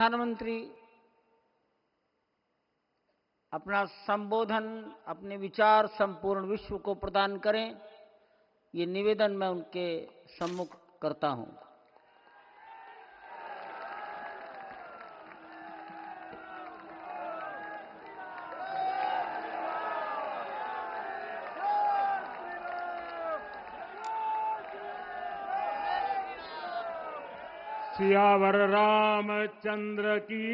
प्रधानमंत्री अपना संबोधन, अपने विचार संपूर्ण विश्व को प्रदान करें, ये निवेदन मैं उनके सम्मुख करता हूं। सियावर रामचंद्र की,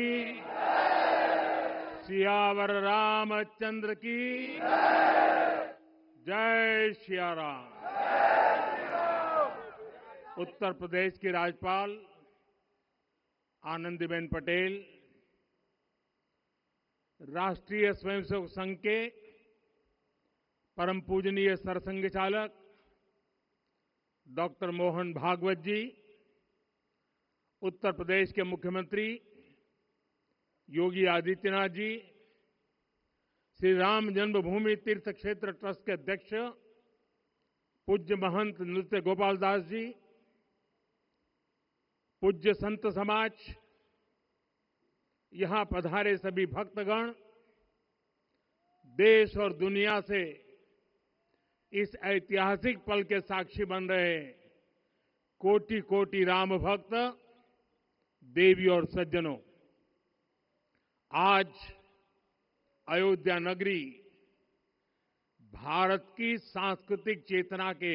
सियावर रामचंद्र की जय सिया राम। उत्तर प्रदेश की राज्यपाल आनंदीबेन पटेल, राष्ट्रीय स्वयंसेवक संघ के परम पूजनीय सरसंघ चालक डॉक्टर मोहन भागवत जी, उत्तर प्रदेश के मुख्यमंत्री योगी आदित्यनाथ जी, श्री राम जन्मभूमि तीर्थ क्षेत्र ट्रस्ट के अध्यक्ष पूज्य महंत नृत्य गोपाल दास जी, पूज्य संत समाज, यहां पधारे सभी भक्तगण, देश और दुनिया से इस ऐतिहासिक पल के साक्षी बन रहे कोटि कोटि राम भक्त, देवी और सज्जनों, आज अयोध्या नगरी भारत की सांस्कृतिक चेतना के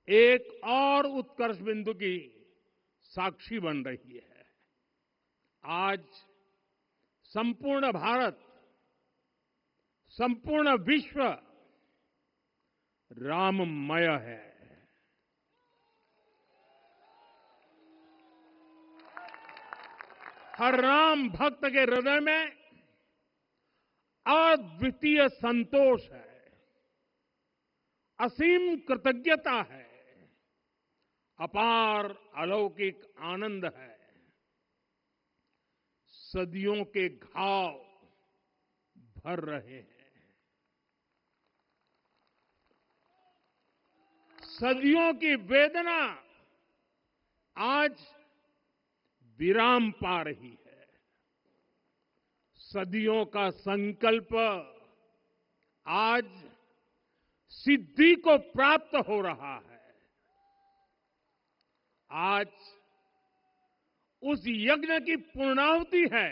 एक और उत्कर्ष बिंदु की साक्षी बन रही है। आज संपूर्ण भारत, संपूर्ण विश्व राममय है। हर राम भक्त के हृदय में अद्वितीय संतोष है, असीम कृतज्ञता है, अपार अलौकिक आनंद है। सदियों के घाव भर रहे हैं, सदियों की वेदना आज विराम पा रही है। सदियों का संकल्प आज सिद्धि को प्राप्त हो रहा है। आज उस यज्ञ की पूर्णाहुति है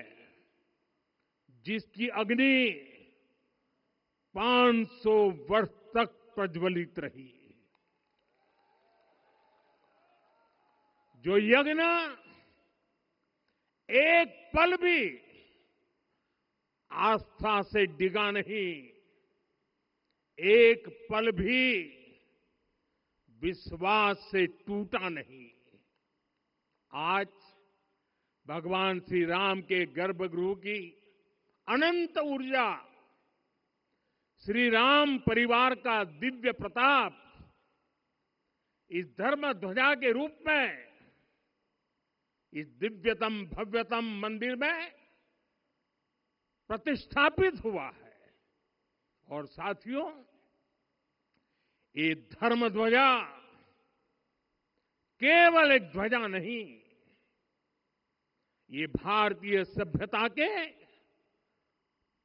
जिसकी अग्नि 500 वर्ष तक प्रज्वलित रही। जो यज्ञ एक पल भी आस्था से डिगा नहीं, एक पल भी विश्वास से टूटा नहीं। आज भगवान श्री राम के गर्भगृह की अनंत ऊर्जा, श्री राम परिवार का दिव्य प्रताप इस धर्म ध्वजा के रूप में इस दिव्यतम भव्यतम मंदिर में प्रतिष्ठापित हुआ है। और साथियों, ये धर्म ध्वजा केवल एक ध्वजा नहीं, ये भारतीय सभ्यता के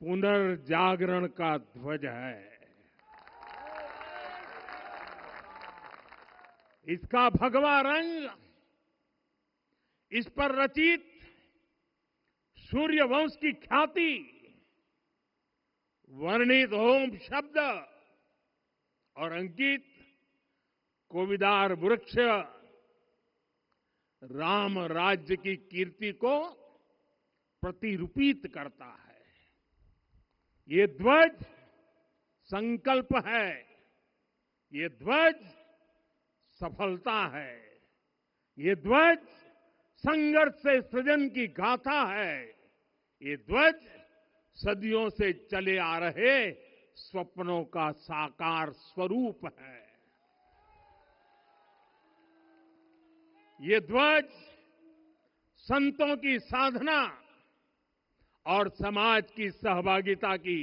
पुनर्जागरण का ध्वज है। इसका भगवा रंग, इस पर रचित सूर्यवंश की ख्याति, वर्णित ओम शब्द और अंकित कोविदार वृक्ष राम राज्य की कीर्ति को प्रतिरूपित करता है। ये ध्वज संकल्प है, ये ध्वज सफलता है, ये ध्वज संघर्ष से सृजन की गाथा है, ये ध्वज सदियों से चले आ रहे स्वप्नों का साकार स्वरूप है। ये ध्वज संतों की साधना और समाज की सहभागिता की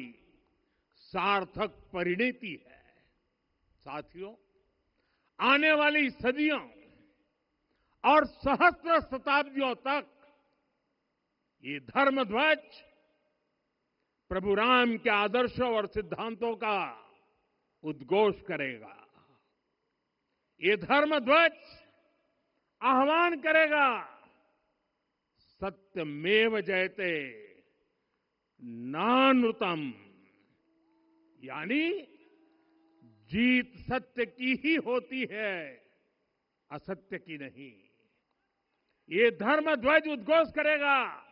सार्थक परिणति है। साथियों, आने वाली सदियों और सहस्त्र शताब्दियों तक ये धर्म ध्वज प्रभु राम के आदर्शों और सिद्धांतों का उद्घोष करेगा। ये धर्म ध्वज आह्वान करेगा, सत्यमेव जयते नानृतम, यानी जीत सत्य की ही होती है, असत्य की नहीं। ये धर्म ध्वज उद्घोष करेगा,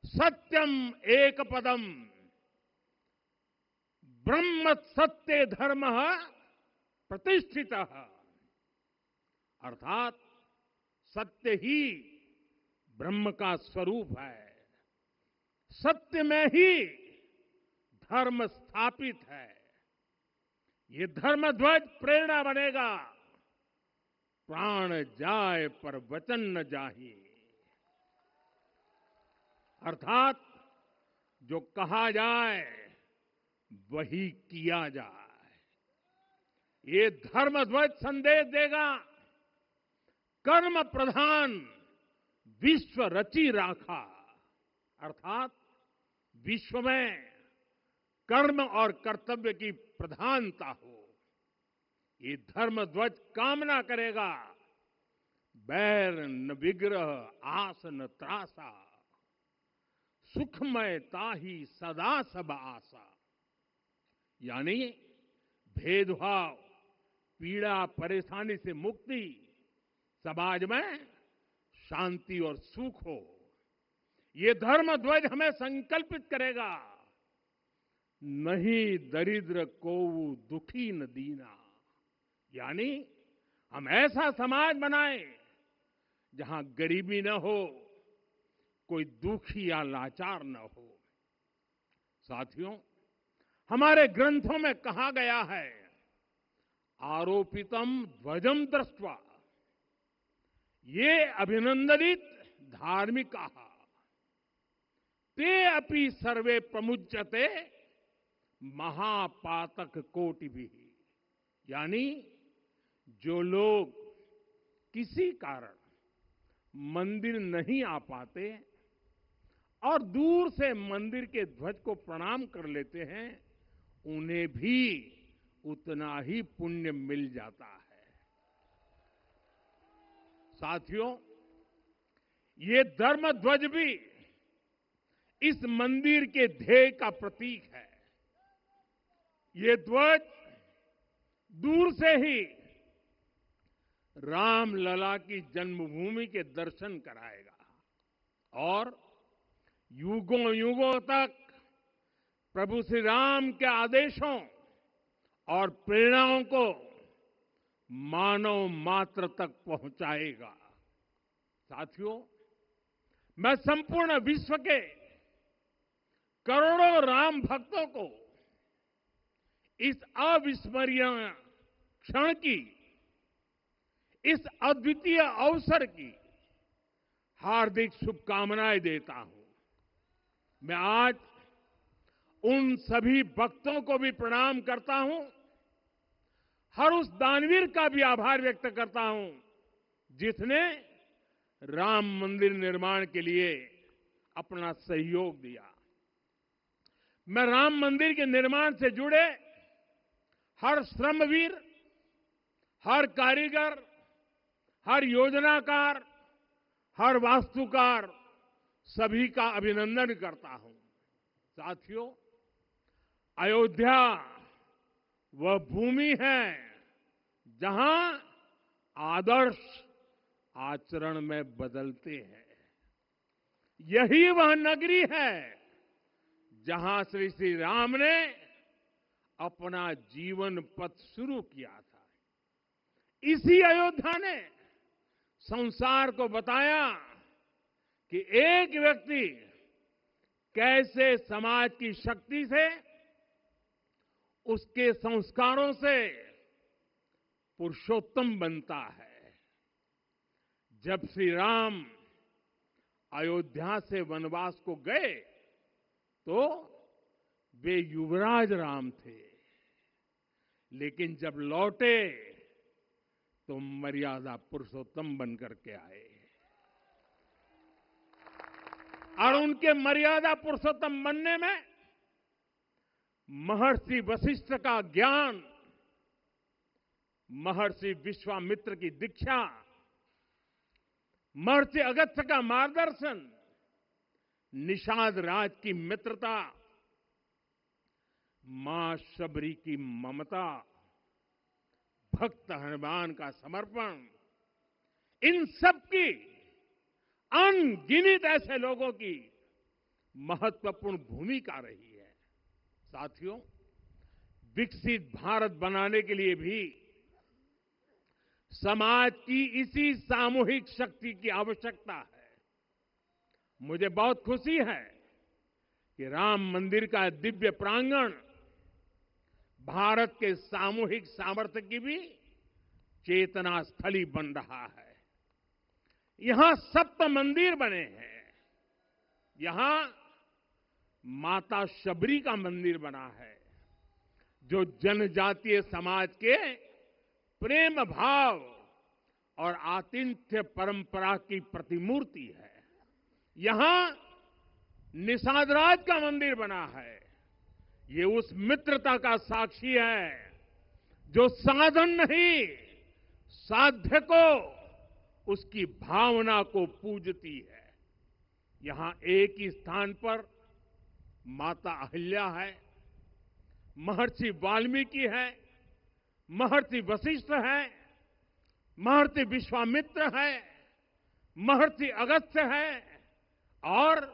सत्यम एक पदम ब्रह्म सत्य धर्म प्रतिष्ठित, अर्थात सत्य ही ब्रह्म का स्वरूप है, सत्य में ही धर्म स्थापित है। ये धर्म ध्वज प्रेरणा बनेगा, प्राण जाए पर वचन न जाहि, अर्थात जो कहा जाए वही किया जाए। ये धर्म ध्वज संदेश देगा, कर्म प्रधान विश्व रची राखा, अर्थात विश्व में कर्म और कर्तव्य की प्रधानता हो। ये धर्म ध्वज कामना करेगा, बैर न विग्रह आस न त्रासा, सुखमय ताही सदा सब आशा, यानी भेदभाव पीड़ा परेशानी से मुक्ति, समाज में शांति और सुख हो। ये धर्म ध्वज हमें संकल्पित करेगा, नहीं दरिद्र को दुखी न दीना, यानी हम ऐसा समाज बनाएं जहां गरीबी न हो, कोई दुखी या लाचार न हो। साथियों, हमारे ग्रंथों में कहा गया है, आरोपितम ध्वजम दृष्ट्वा ये अभिनंदनित धार्मिका ते अपि सर्वे प्रमुच्यते महापातक कोटि भी, यानी जो लोग किसी कारण मंदिर नहीं आ पाते और दूर से मंदिर के ध्वज को प्रणाम कर लेते हैं, उन्हें भी उतना ही पुण्य मिल जाता है। साथियों, ये धर्म ध्वज भी इस मंदिर के ध्येय का प्रतीक है। ये ध्वज दूर से ही राम लला की जन्मभूमि के दर्शन कराएगा और युगों युगों तक प्रभु श्री राम के आदेशों और प्रेरणाओं को मानव मात्र तक पहुंचाएगा। साथियों, मैं संपूर्ण विश्व के करोड़ों राम भक्तों को इस अविस्मरणीय क्षण की, इस अद्वितीय अवसर की हार्दिक शुभकामनाएं देता हूं। मैं आज उन सभी भक्तों को भी प्रणाम करता हूं, हर उस दानवीर का भी आभार व्यक्त करता हूं जिसने राम मंदिर निर्माण के लिए अपना सहयोग दिया। मैं राम मंदिर के निर्माण से जुड़े हर श्रमवीर, हर कारीगर, हर योजनाकार, हर वास्तुकार, सभी का अभिनंदन करता हूं। साथियों, अयोध्या वह भूमि है जहां आदर्श आचरण में बदलते हैं। यही वह नगरी है जहां श्री श्री राम ने अपना जीवन पथ शुरू किया था। इसी अयोध्या ने संसार को बताया कि एक व्यक्ति कैसे समाज की शक्ति से, उसके संस्कारों से पुरुषोत्तम बनता है। जब श्री राम अयोध्या से वनवास को गए तो वे युवराज राम थे, लेकिन जब लौटे तो मर्यादा पुरुषोत्तम बनकर के आए। और उनके मर्यादा पुरुषोत्तम बनने में महर्षि वशिष्ठ का ज्ञान, महर्षि विश्वामित्र की दीक्षा, महर्षि अगस्त्य का मार्गदर्शन, निषाद राज की मित्रता, मां शबरी की ममता, भक्त हनुमान का समर्पण, इन सब की अनगिनत ऐसे लोगों की महत्वपूर्ण भूमिका रही है। साथियों, विकसित भारत बनाने के लिए भी समाज की इसी सामूहिक शक्ति की आवश्यकता है। मुझे बहुत खुशी है कि राम मंदिर का दिव्य प्रांगण भारत के सामूहिक सामर्थ्य की भी चेतना स्थली बन रहा है। यहां सप्त मंदिर बने हैं। यहां माता शबरी का मंदिर बना है, जो जनजातीय समाज के प्रेम भाव और आतिथ्य परंपरा की प्रतिमूर्ति है। यहां निषादराज का मंदिर बना है। ये उस मित्रता का साक्षी है जो साधन नहीं, साध्य को, उसकी भावना को पूजती है। यहां एक ही स्थान पर माता अहिल्या है, महर्षि वाल्मीकि है, महर्षि वशिष्ठ है, महर्षि विश्वामित्र है, महर्षि अगस्त्य है और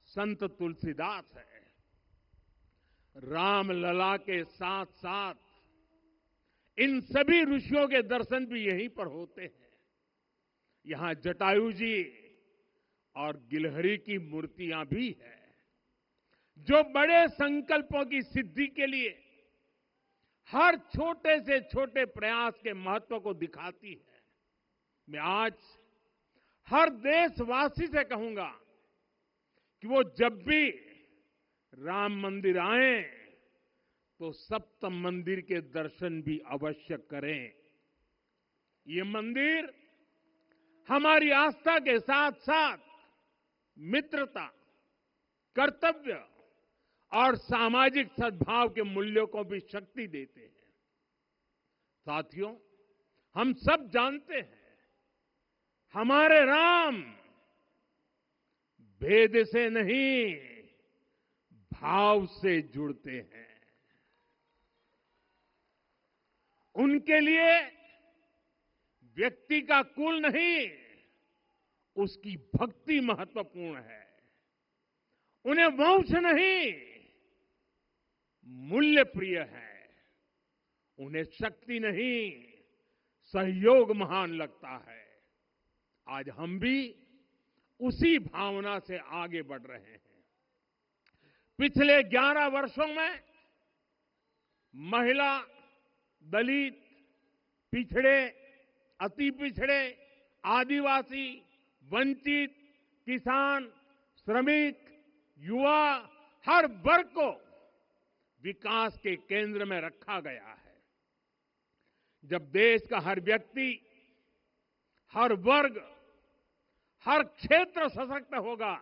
संत तुलसीदास है। रामलला के साथ साथ इन सभी ऋषियों के दर्शन भी यहीं पर होते हैं। यहां जटायु जी और गिलहरी की मूर्तियां भी है, जो बड़े संकल्पों की सिद्धि के लिए हर छोटे से छोटे प्रयास के महत्व को दिखाती है। मैं आज हर देशवासी से कहूंगा कि वो जब भी राम मंदिर आए तो सप्त मंदिर के दर्शन भी अवश्य करें। ये मंदिर हमारी आस्था के साथ साथ मित्रता, कर्तव्य और सामाजिक सद्भाव के मूल्यों को भी शक्ति देते हैं। साथियों, हम सब जानते हैं हमारे राम भेद से नहीं, भाव से जुड़ते हैं। उनके लिए व्यक्ति का कुल नहीं, उसकी भक्ति महत्वपूर्ण है। उन्हें वंश नहीं, मूल्य प्रिय है। उन्हें शक्ति नहीं, सहयोग महान लगता है। आज हम भी उसी भावना से आगे बढ़ रहे हैं। पिछले 11 वर्षों में महिला, दलित, पिछड़े, अति पिछड़े, आदिवासी, वंचित, किसान, श्रमिक, युवा, हर वर्ग को विकास के केंद्र में रखा गया है। जब देश का हर व्यक्ति, हर वर्ग, हर क्षेत्र सशक्त होगा,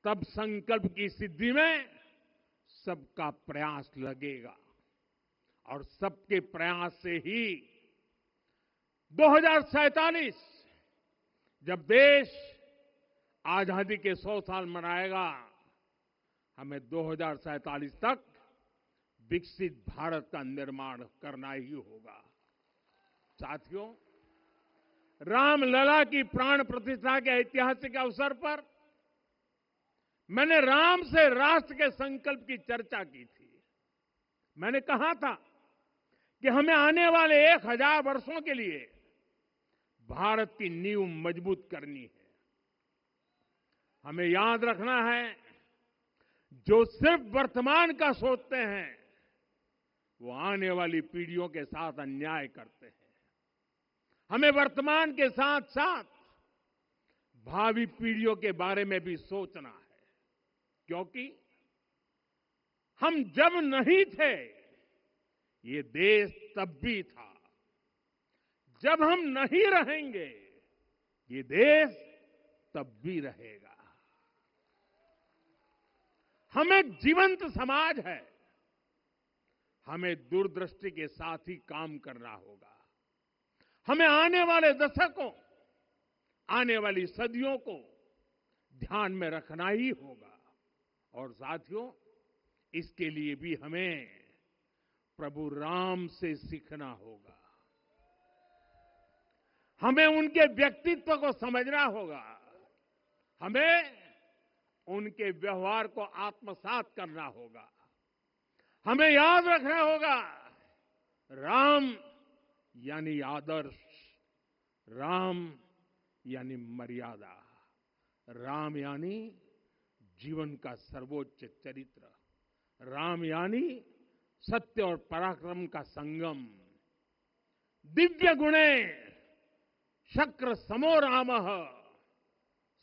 तब संकल्प की सिद्धि में सबका प्रयास लगेगा। और सबके प्रयास से ही 2047 जब देश आजादी के 100 साल मनाएगा, हमें 2047 तक विकसित भारत का निर्माण करना ही होगा। साथियों, रामलला की प्राण प्रतिष्ठा के ऐतिहासिक अवसर पर मैंने राम से राष्ट्र के संकल्प की चर्चा की थी। मैंने कहा था कि हमें आने वाले 1000 वर्षों के लिए भारत की नींव मजबूत करनी है। हमें याद रखना है, जो सिर्फ वर्तमान का सोचते हैं वो आने वाली पीढ़ियों के साथ अन्याय करते हैं। हमें वर्तमान के साथ साथ भावी पीढ़ियों के बारे में भी सोचना है, क्योंकि हम जब नहीं थे ये देश तब भी था, जब हम नहीं रहेंगे ये देश तब भी रहेगा। हम एक जीवंत समाज है। हमें दूरदृष्टि के साथ ही काम करना होगा। हमें आने वाले दशकों, आने वाली सदियों को ध्यान में रखना ही होगा। और साथियों, इसके लिए भी हमें प्रभु राम से सीखना होगा। हमें उनके व्यक्तित्व को समझना होगा। हमें उनके व्यवहार को आत्मसात करना होगा। हमें याद रखना होगा, राम यानी आदर्श, राम यानी मर्यादा, राम यानी जीवन का सर्वोच्च चरित्र, राम यानी सत्य और पराक्रम का संगम। दिव्य गुणे शक्र समो रामः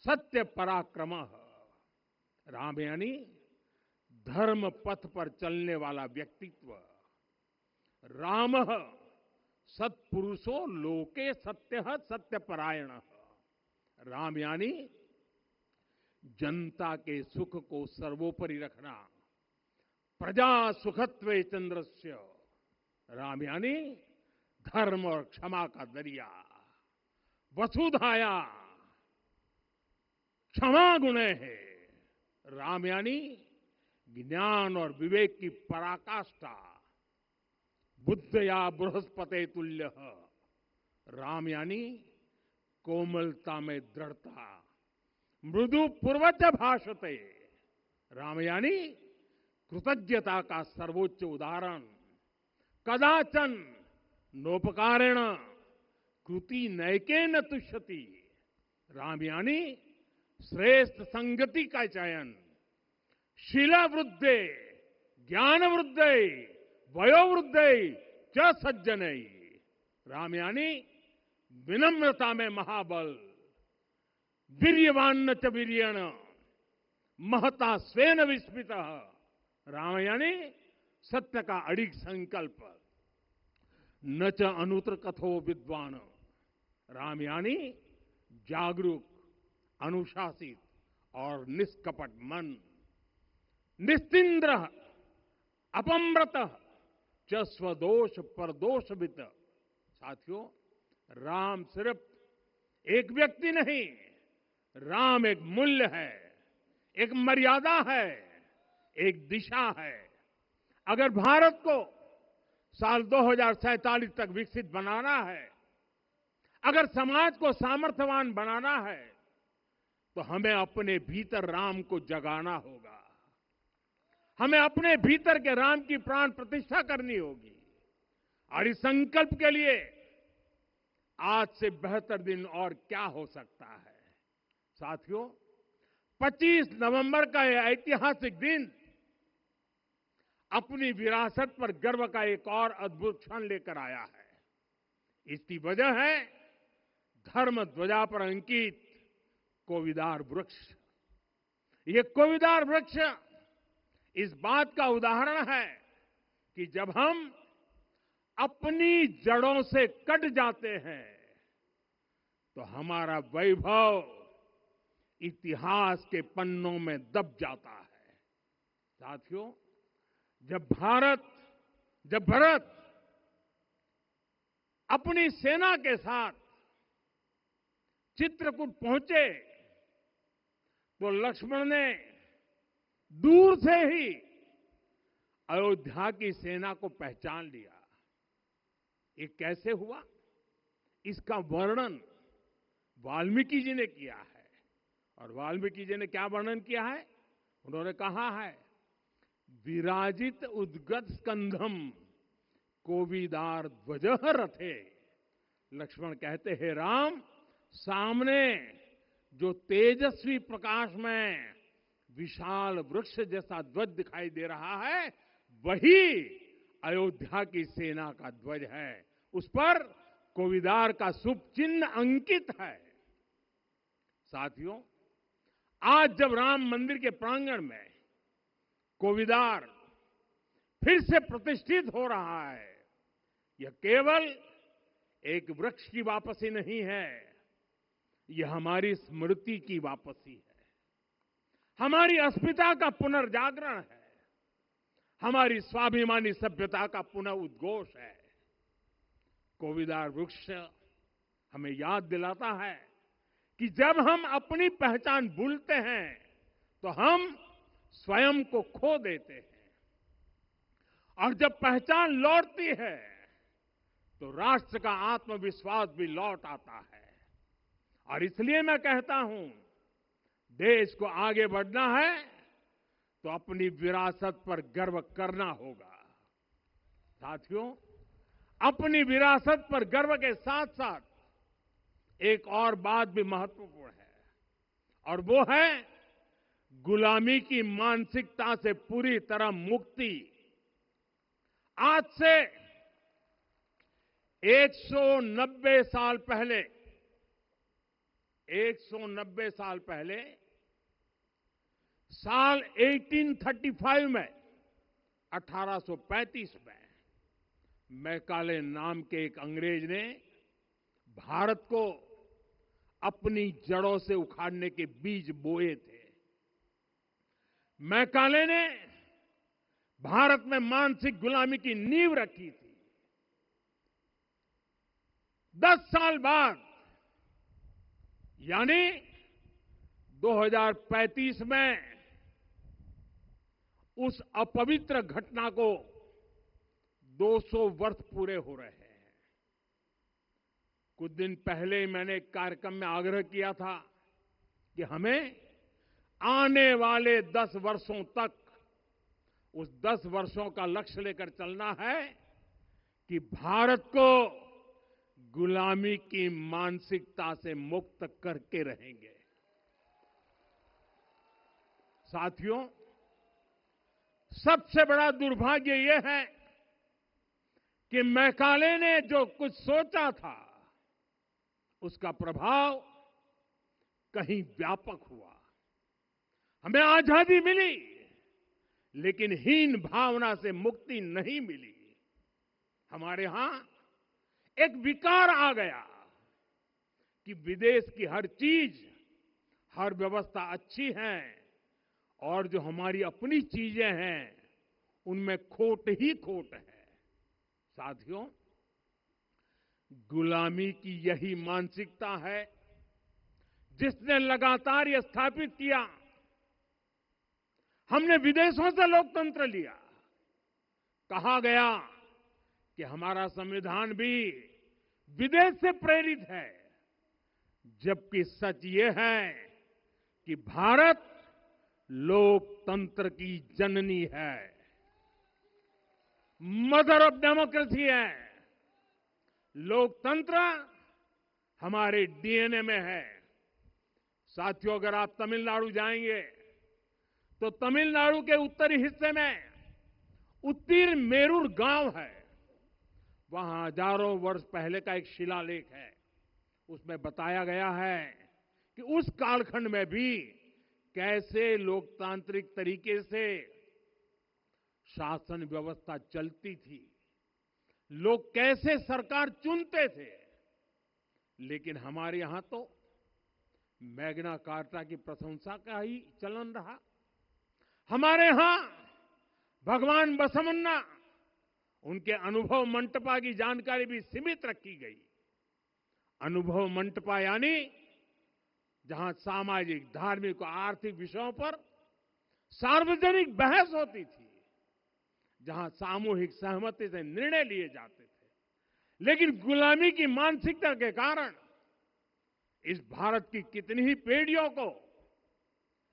सत्य पराक्रमः। राम यानी धर्म पथ पर चलने वाला व्यक्तित्व। रामः सत्पुरुषो लोके सत्यः सत्यपरायणः। राम यानी जनता के सुख को सर्वोपरि रखना, प्रजा सुखत्वे चंद्रस्य। राम यानी धर्म और क्षमा का दरिया। वसुधाया क्षमा गुणे है। राम यानी ज्ञान और विवेक की पराकाष्ठा। बुद्ध या बृहस्पति तुल्य। राम यानी कोमलता में दृढ़ता। मृदु पूर्वज भाषते। राम यानी कृतज्ञता का सर्वोच्च उदाहरण। कदाचन नोपकारेण कृति नैकेन तुष्यति। राम यानी श्रेष्ठ संगति का चयन। शीला वृद्धे ज्ञान वृद्धे वयोवृद्धे च सज्जनै। राम यानी विनम्रता में महाबल। वीर्यवान च वीर्येण महता स्वेन विस्मितः। राम यानी सत्य का अडिग संकल्प। न च अनुत्र कथो विद्वान। राम यानी जागरूक, अनुशासित और निष्कपट मन। निस्तिंद्र अपम्रत च स्वदोष परदोषवित। साथियों, राम सिर्फ एक व्यक्ति नहीं, राम एक मूल्य है, एक मर्यादा है, एक दिशा है। अगर भारत को साल 2047 तक विकसित बनाना है, अगर समाज को सामर्थ्यवान बनाना है, तो हमें अपने भीतर राम को जगाना होगा। हमें अपने भीतर के राम की प्राण प्रतिष्ठा करनी होगी। और इस संकल्प के लिए आज से बेहतर दिन और क्या हो सकता है। साथियों, 25 नवंबर का यह ऐतिहासिक दिन अपनी विरासत पर गर्व का एक और अद्भुत क्षण लेकर आया है। इसकी वजह है धर्म ध्वजा पर अंकित कोविदार वृक्ष। ये कोविदार वृक्ष इस बात का उदाहरण है कि जब हम अपनी जड़ों से कट जाते हैं तो हमारा वैभव इतिहास के पन्नों में दब जाता है। साथियों, जब भरत अपनी सेना के साथ चित्रकूट पहुंचे तो लक्ष्मण ने दूर से ही अयोध्या की सेना को पहचान लिया। ये कैसे हुआ, इसका वर्णन वाल्मीकि जी ने किया है। और वाल्मीकि जी ने क्या वर्णन किया है? उन्होंने कहा है, विराजित उद्गत स्कंधम कोविदार ध्वज रथे। लक्ष्मण कहते हैं, राम, सामने जो तेजस्वी प्रकाश में विशाल वृक्ष जैसा ध्वज दिखाई दे रहा है, वही अयोध्या की सेना का ध्वज है। उस पर कोविदार का शुभ चिन्ह अंकित है। साथियों, आज जब राम मंदिर के प्रांगण में कोविदार फिर से प्रतिष्ठित हो रहा है, यह केवल एक वृक्ष की वापसी नहीं है, यह हमारी स्मृति की वापसी है। हमारी अस्मिता का पुनर्जागरण है, हमारी स्वाभिमानी सभ्यता का पुनः उद्घोष है। कोविदार वृक्ष हमें याद दिलाता है कि जब हम अपनी पहचान भूलते हैं तो हम स्वयं को खो देते हैं, और जब पहचान लौटती है तो राष्ट्र का आत्मविश्वास भी लौट आता है। और इसलिए मैं कहता हूं, देश को आगे बढ़ना है तो अपनी विरासत पर गर्व करना होगा। साथियों, अपनी विरासत पर गर्व के साथ साथ एक और बात भी महत्वपूर्ण है, और वो है गुलामी की मानसिकता से पूरी तरह मुक्ति। आज से 190 साल पहले 190 साल पहले साल 1835 में 1835 में मैकाले नाम के एक अंग्रेज ने भारत को अपनी जड़ों से उखाड़ने के बीज बोए थे। मैकाले ने भारत में मानसिक गुलामी की नींव रखी थी। 10 साल बाद यानी 2035 में उस अपवित्र घटना को 200 वर्ष पूरे हो रहे हैं। कुछ दिन पहले मैंने एक कार्यक्रम में आग्रह किया था कि हमें आने वाले 10 वर्षों तक उस 10 वर्षों का लक्ष्य लेकर चलना है कि भारत को गुलामी की मानसिकता से मुक्त करके रहेंगे। साथियों, सबसे बड़ा दुर्भाग्य यह है कि मैकाले ने जो कुछ सोचा था उसका प्रभाव कहीं व्यापक हुआ। हमें आजादी मिली, लेकिन हीन भावना से मुक्ति नहीं मिली। हमारे यहां एक विकार आ गया कि विदेश की हर चीज, हर व्यवस्था अच्छी है और जो हमारी अपनी चीजें हैं उनमें खोट ही खोट है। साथियों, गुलामी की यही मानसिकता है जिसने लगातार यह स्थापित किया। हमने विदेशों से लोकतंत्र लिया। कहा गया कि हमारा संविधान भी विदेश से प्रेरित है, जबकि सच ये है कि भारत लोकतंत्र की जननी है, मदर ऑफ डेमोक्रेसी है। लोकतंत्र हमारे डीएनए में है। साथियों, अगर आप तमिलनाडु जाएंगे तो तमिलनाडु के उत्तरी हिस्से में उत्तीर मेरूर गांव है। वहां हजारों वर्ष पहले का एक शिलालेख है। उसमें बताया गया है कि उस कालखंड में भी कैसे लोकतांत्रिक तरीके से शासन व्यवस्था चलती थी, लोग कैसे सरकार चुनते थे। लेकिन हमारे यहां तो मैग्ना कार्टा की प्रशंसा का ही चलन रहा। हमारे यहां भगवान बसवन्ना, उनके अनुभव मंटपा की जानकारी भी सीमित रखी गई। अनुभव मंटपा यानी जहां सामाजिक, धार्मिक और आर्थिक विषयों पर सार्वजनिक बहस होती थी, जहां सामूहिक सहमति से निर्णय लिए जाते थे। लेकिन गुलामी की मानसिकता के कारण इस भारत की कितनी ही पीढ़ियों को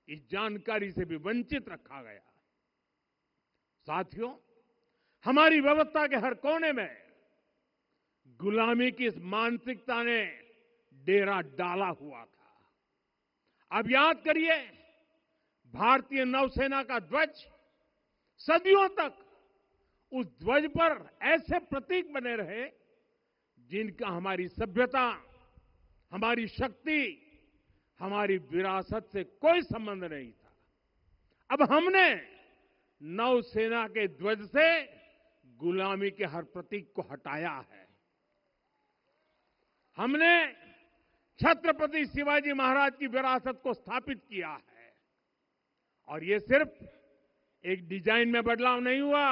इस जानकारी से भी वंचित रखा गया। साथियों, हमारी व्यवस्था के हर कोने में गुलामी की इस मानसिकता ने डेरा डाला हुआ था। अब याद करिए, भारतीय नौसेना का ध्वज सदियों तक उस ध्वज पर ऐसे प्रतीक बने रहे जिनका हमारी सभ्यता, हमारी शक्ति, हमारी विरासत से कोई संबंध नहीं था। अब हमने नौसेना के ध्वज से गुलामी के हर प्रतीक को हटाया है। हमने छत्रपति शिवाजी महाराज की विरासत को स्थापित किया है। और ये सिर्फ एक डिजाइन में बदलाव नहीं हुआ,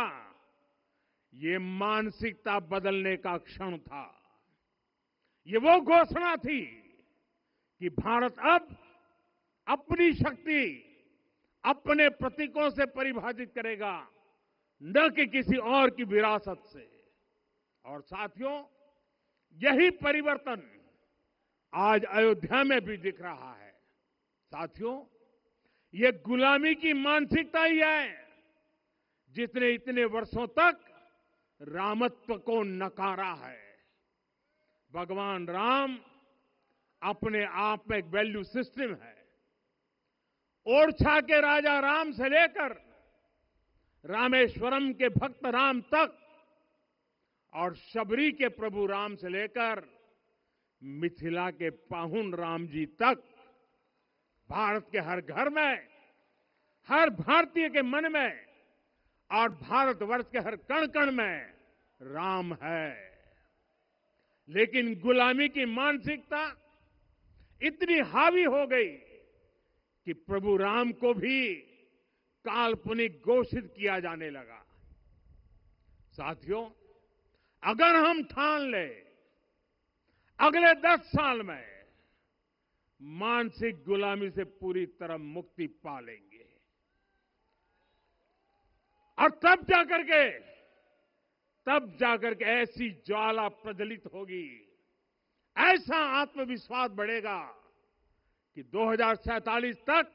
ये मानसिकता बदलने का क्षण था। ये वो घोषणा थी कि भारत अब अपनी शक्ति अपने प्रतीकों से परिभाषित करेगा, न कि किसी और की विरासत से। और साथियों, यही परिवर्तन आज अयोध्या में भी दिख रहा है। साथियों, ये गुलामी की मानसिकता ही है जिसने इतने वर्षों तक रामत्व को नकारा है। भगवान राम अपने आप में एक वैल्यू सिस्टम है। ओरछा के राजा राम से लेकर रामेश्वरम के भक्त राम तक और शबरी के प्रभु राम से लेकर मिथिला के पाहुन राम जी तक, भारत के हर घर में, हर भारतीय के मन में और भारतवर्ष के हर कण कण में राम है। लेकिन गुलामी की मानसिकता इतनी हावी हो गई कि प्रभु राम को भी काल्पनिक घोषित किया जाने लगा। साथियों, अगर हम ठान लें अगले 10 साल में मानसिक गुलामी से पूरी तरह मुक्ति पा लेंगे, और तब जाकर के ऐसी ज्वाला प्रज्वलित होगी, ऐसा आत्मविश्वास बढ़ेगा कि 2047 तक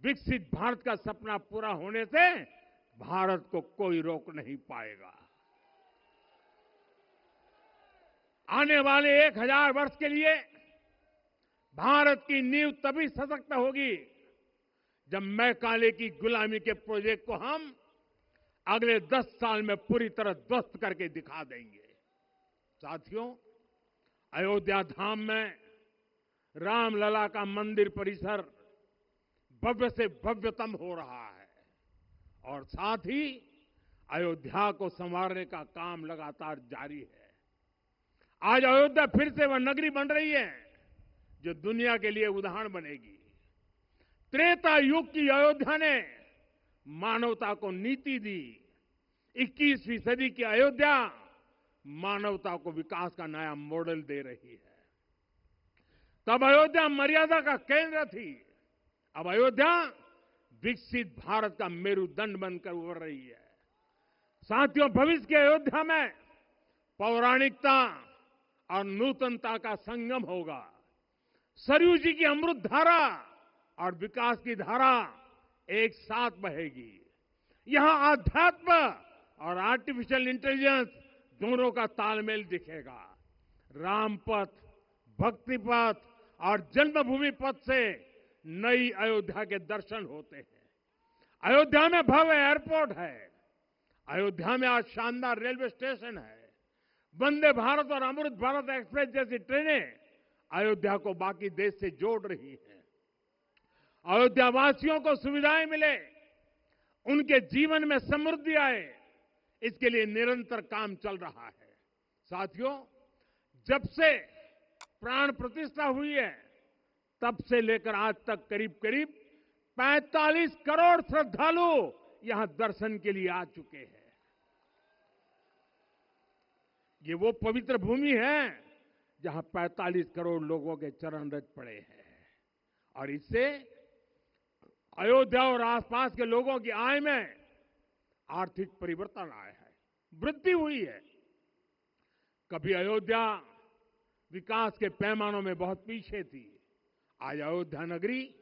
विकसित भारत का सपना पूरा होने से भारत को कोई रोक नहीं पाएगा। आने वाले 1000 वर्ष के लिए भारत की नींव तभी सशक्त होगी जब मैकाले की गुलामी के प्रोजेक्ट को हम अगले 10 साल में पूरी तरह ध्वस्त करके दिखा देंगे। साथियों, अयोध्या धाम में रामलला का मंदिर परिसर भव्य से भव्यतम हो रहा है और साथ ही अयोध्या को संवारने का काम लगातार जारी है। आज अयोध्या फिर से वह नगरी बन रही है जो दुनिया के लिए उदाहरण बनेगी। त्रेता युग की अयोध्या ने मानवता को नीति दी। 21वीं सदी की अयोध्या मानवता को विकास का नया मॉडल दे रही है। तब अयोध्या मर्यादा का केंद्र थी, अब अयोध्या विकसित भारत का मेरुदंड बनकर उभर रही है। साथियों, भविष्य की अयोध्या में पौराणिकता और नूतनता का संगम होगा। सरयू जी की अमृत धारा और विकास की धारा एक साथ बहेगी। यहां आध्यात्म और आर्टिफिशियल इंटेलिजेंस दोनों का तालमेल दिखेगा। राम पथ, भक्ति पथ और जन्मभूमि पथ से नई अयोध्या के दर्शन होते हैं। अयोध्या में भव्य एयरपोर्ट है। अयोध्या में आज शानदार रेलवे स्टेशन है। वंदे भारत और अमृत भारत एक्सप्रेस जैसी ट्रेनें अयोध्या को बाकी देश से जोड़ रही हैं। अयोध्या वासियों को सुविधाएं मिले, उनके जीवन में समृद्धि आए, इसके लिए निरंतर काम चल रहा है। साथियों, जब से प्राण प्रतिष्ठा हुई है तब से लेकर आज तक करीब करीब 45 करोड़ श्रद्धालु यहां दर्शन के लिए आ चुके हैं। ये वो पवित्र भूमि है जहां 45 करोड़ लोगों के चरण रज पड़े हैं और इससे अयोध्या और आसपास के लोगों की आय में आर्थिक परिवर्तन आया है, वृद्धि हुई है। कभी अयोध्या विकास के पैमानों में बहुत पीछे थी, आज अयोध्या नगरी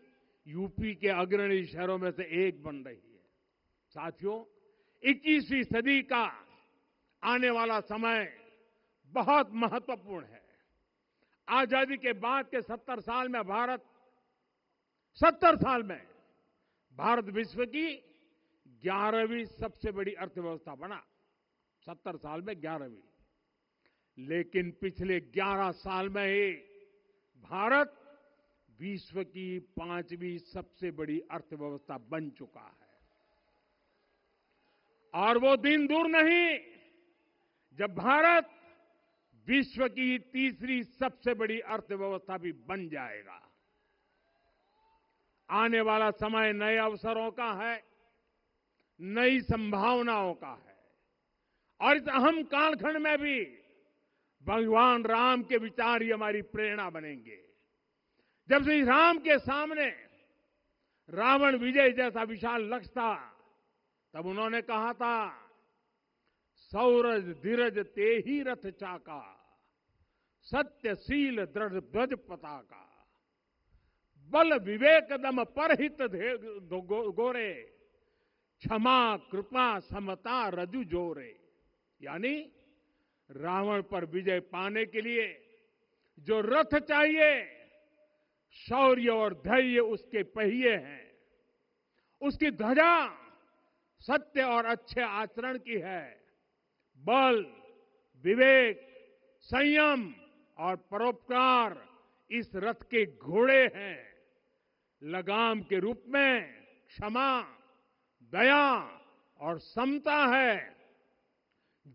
यूपी के अग्रणी शहरों में से एक बन रही है। साथियों, 21वीं सदी का आने वाला समय बहुत महत्वपूर्ण है। आजादी के बाद के 70 साल में भारत विश्व की 11वीं सबसे बड़ी अर्थव्यवस्था बना। 70 साल में 11वीं। लेकिन पिछले 11 साल में ही भारत विश्व की 5वीं सबसे बड़ी अर्थव्यवस्था बन चुका है। और वो दिन दूर नहीं जब भारत विश्व की 3री सबसे बड़ी अर्थव्यवस्था भी बन जाएगा। आने वाला समय नए अवसरों का है, नई संभावनाओं का है। और इस अहम कालखंड में भी भगवान राम के विचार ही हमारी प्रेरणा बनेंगे। जब श्री राम के सामने रावण विजय जैसा विशाल लक्ष्य था, तब उन्होंने कहा था, सौरज धीरज ते ही रथ चाका, सत्यशील दृढ़ ध्वज पताका, बल विवेक दम परहित गोरे, क्षमा कृपा समता रजु जोरे। यानी रावण पर विजय पाने के लिए जो रथ चाहिए, शौर्य और धैर्य उसके पहिए हैं, उसकी ध्वजा सत्य और अच्छे आचरण की है, बल विवेक संयम और परोपकार इस रथ के घोड़े हैं, लगाम के रूप में क्षमा दया और समता है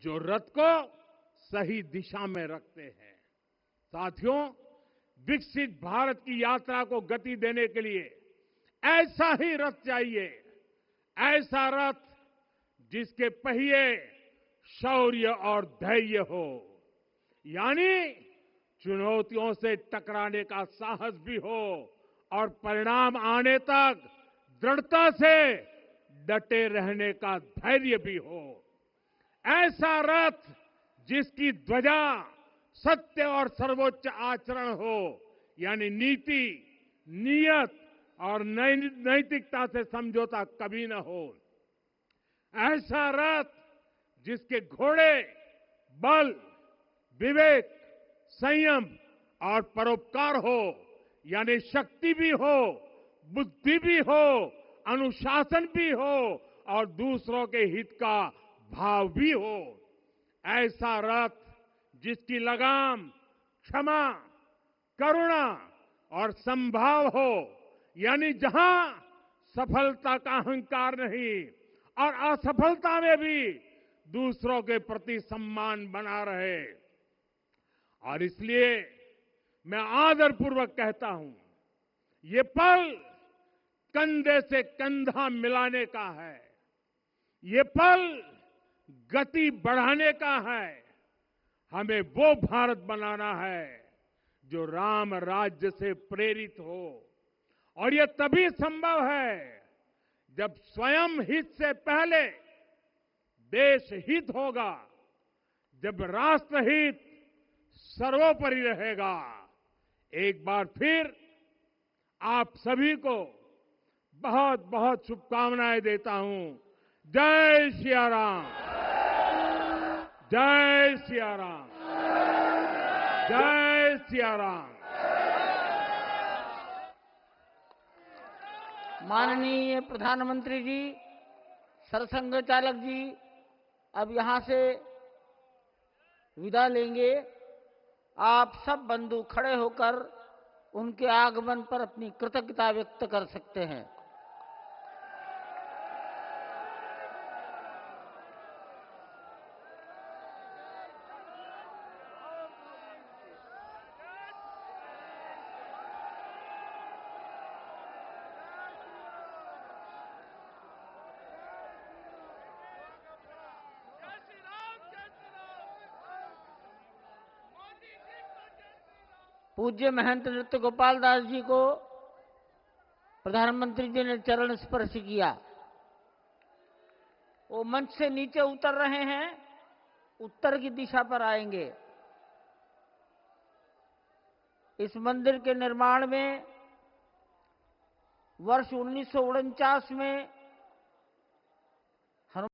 जो रथ को सही दिशा में रखते हैं। साथियों, विकसित भारत की यात्रा को गति देने के लिए ऐसा ही रथ चाहिए, ऐसा रथ जिसके पहिए शौर्य और धैर्य हो, यानी चुनौतियों से टकराने का साहस भी हो और परिणाम आने तक दृढ़ता से डटे रहने का धैर्य भी हो। ऐसा रथ जिसकी ध्वजा सत्य और सर्वोच्च आचरण हो, यानी नीति नियत और नैतिकता से समझौता कभी न हो। ऐसा रथ जिसके घोड़े बल विवेक संयम और परोपकार हो, यानी शक्ति भी हो बुद्धि भी हो अनुशासन भी हो और दूसरों के हित का भाव भी हो। ऐसा रथ जिसकी लगाम क्षमा करुणा और संभाव हो, यानी जहां सफलता का अहंकार नहीं और असफलता में भी दूसरों के प्रति सम्मान बना रहे। और इसलिए मैं आदरपूर्वक कहता हूं, ये पल कंधे से कंधा मिलाने का है, ये पल गति बढ़ाने का है। हमें वो भारत बनाना है जो राम राज्य से प्रेरित हो, और ये तभी संभव है जब स्वयं हित से पहले देश हित होगा, जब राष्ट्र हित सर्वोपरि रहेगा। एक बार फिर आप सभी को बहुत बहुत शुभकामनाएं देता हूं। जय सिया राम, जय सिया राम, जय सिया राम। माननीय प्रधानमंत्री जी, सरसंघ चालक जी अब यहां से विदा लेंगे। आप सब बंधु खड़े होकर उनके आगमन पर अपनी कृतज्ञता व्यक्त कर सकते हैं। पूज्य महंत नृत्य गोपाल दास जी को प्रधानमंत्री जी ने चरण स्पर्श किया। वो मंच से नीचे उतर रहे हैं, उत्तर की दिशा पर आएंगे। इस मंदिर के निर्माण में वर्ष 1949 में